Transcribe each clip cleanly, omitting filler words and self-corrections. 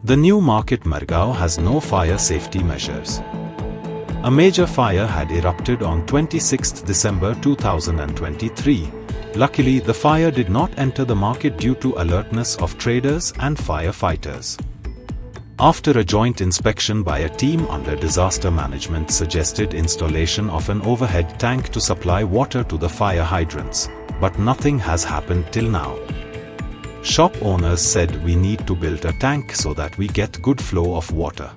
The new market Margao has no fire safety measures. A major fire had erupted on 26 December 2023. Luckily, the fire did not enter the market due to alertness of traders and firefighters. After a joint inspection by a team under disaster management suggested installation of an overhead tank to supply water to the fire hydrants, but nothing has happened till now. Shop owners said we need to build a tank so that we get good flow of water.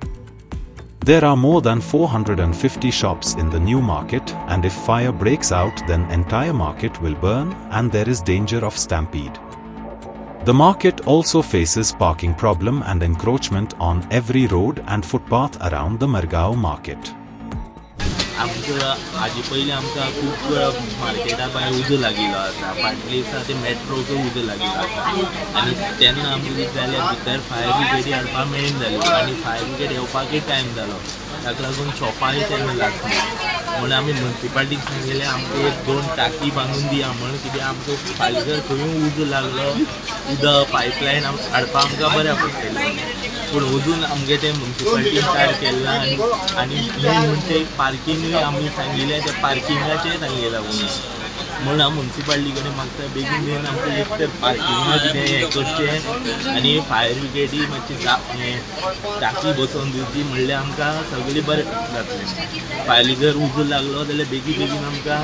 There are more than 450 shops in the new market, and if fire breaks out then entire market will burn and there is danger of stampede. The market also faces parking problem and encroachment on every road and footpath around the Margao market. आजी पयलीं आमकां खूब Marketa भायर उजो लागिल्लो आसा. फाटल्या दिसा ते मेट्रोचो उजो लागिल्लो आसा आनी तेन्ना आमकां कितें जालें भितर फायर ब्रिगेडी हाडपाक मेळना जाली आनी फायर ब्रिगेड येवपाकूय टायम जालो. ताका लागून शॉपांय तेन्ना लागली म्हूण आमी म्युनिसिपालिटीक सांगिल्लें आमकां एक 2 टाकी बांदून दिया म्हूण. कित्याक आमकां फाल्यां जर खंयूय उजो लागलो उदक पायपलायन हाडपाक आमकां बऱ्या पडटलें. पूण अजून आमगे ते म्युनिसिपालिटीन कांय केलें ना आनी म्हणचे पार्किंगूय आमी सांगिल्लें ते पार्किंगाचें तांगे लागून म्हूण हांव म्युनिसिपालिटी कडेन मागता बेगीन बेगीन आमकां एक तर पार्किंगा कितें हें करचें आनी फायर ब्रिगेडी मातशी टाकी बसोवन दिवची म्हणल्यार आमकां सगळें बरें जातलें. फाल्यां जर उजो लागलो जाल्यार बेगीन बेगीन आमकां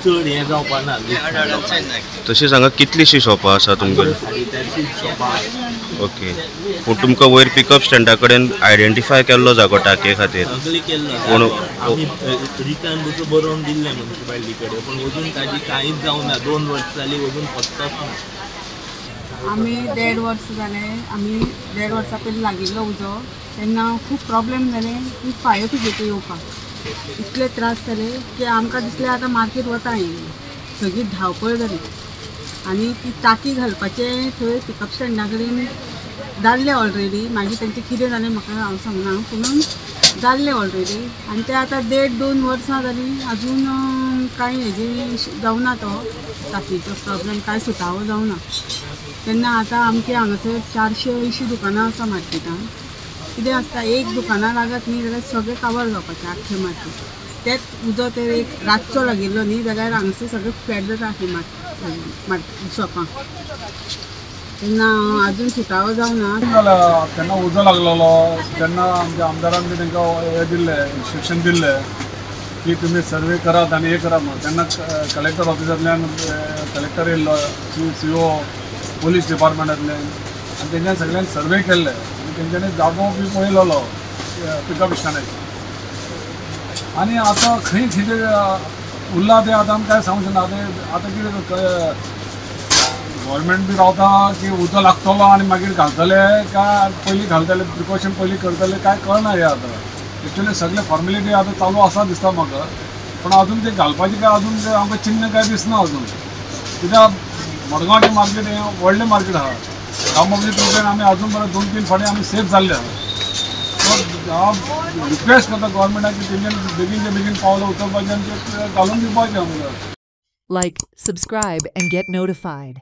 चड हें जावपाक ना. तशें सांगा कितलीशीं शॉपां आसा तुमगेर? 450 शॉपां. ओके. पूण तुमकां वयर पिकअप स्टँडा कडेन आयडेंटिफाय केल्लो जागो टाके खातीर? सगळें केल्लो. आमी रिटर्न बसून बरोवन दिल्लें म्युनिसिपालिटी कडेन पूण अजून ताजी कांयच जावं ना. 2 वर्सां जालीं अजून पत्तोच ना. आमी 1.5 वर्स जालें. आमी 1.5 वर्सां पयलीं लागिल्लो उजो तेन्ना खूब प्रॉब्लेम जाले. खूब फायर ब्रिगेडी येवपाक इतले त्रास जाले की आमकां दिसलें आतां मार्केट वता येयली. सगळी धांवपळ जाली आनी ती टाकी घालपाचें थंय पिकअप स्टँडा कडेन जाल्लें ऑलरेडी. मागीर तेंचें कितें जालें म्हाका हांव सांगना पूण जाल्लें ऑलरेडी आनी तें आतां 1.5-2 वर्सां जालीं अजून कांय हेजी जावना. तो टाकीचो प्रॉब्लेम कांय सुटावो जावना. तेन्ना आतां आमचे हांगासर 480 दुकानां आसा मार्केटान. कितें आसता एक दुकाना लागत न्ही जाल्यार सगळें कवर जावपाचें आख्खें मार्केट. तेच उजो तर एक रातचो लागिल्लो न्ही जाल्यार हांगासर सगळें फ्लॅट जाता आसलें शॉपां. तेन्ना अजून सुटावो जावना. तेन्ना उजो लागलेलो तेन्ना आमच्या आमदारान बी तांकां हें दिल्लें इन्स्ट्रक्शन दिल्लें की तुमी सर्वे करात आनी हें करात म्हणून. तेन्ना कलेक्टर ऑफिसांतल्यान कलेक्टर येयल्लो, CO पोलीस डिपार्टमेंटांतल्यान आनी तेंच्यांनी सगळ्यांनी सर्वे केल्ले आनी तेंच्यांनी जागो बी पळयलेलो पिकअप स्टँडाचो. आनी आतां खंय कितें उरला तें आतां आमी कांय सांगूंक शकना. आतां कितें गव्हर्मेंट बी रावता की उजो लागतलो आनी मागीर घालतले काय पयलीं घालतले प्रिकॉशन पयलीं करतले काय कळना. हें आतां एक्चुली सगळे फॉर्मेलिटी आतां चालू आसा दिसता म्हाका. पूण अजून ते घालपाचें काय अजून ते आमकां चिन्ह काय दिसना अजून. कित्याक मडगांवचें मार्केट हें व्हडलें मार्केट आहा. गांवमगली तुमच्यान आमी अजून बरें 2-3 फावटी आमी सेफ जाल्ले आहा. सो हांव रिक्वेस्ट करता गव्हर्मेंटाक की तेंच्यांनी बेगीनचे बेगीन पावलां उचलपाचें आनी तें घालून दिवपाचें आमकां. Like, subscribe and get notified.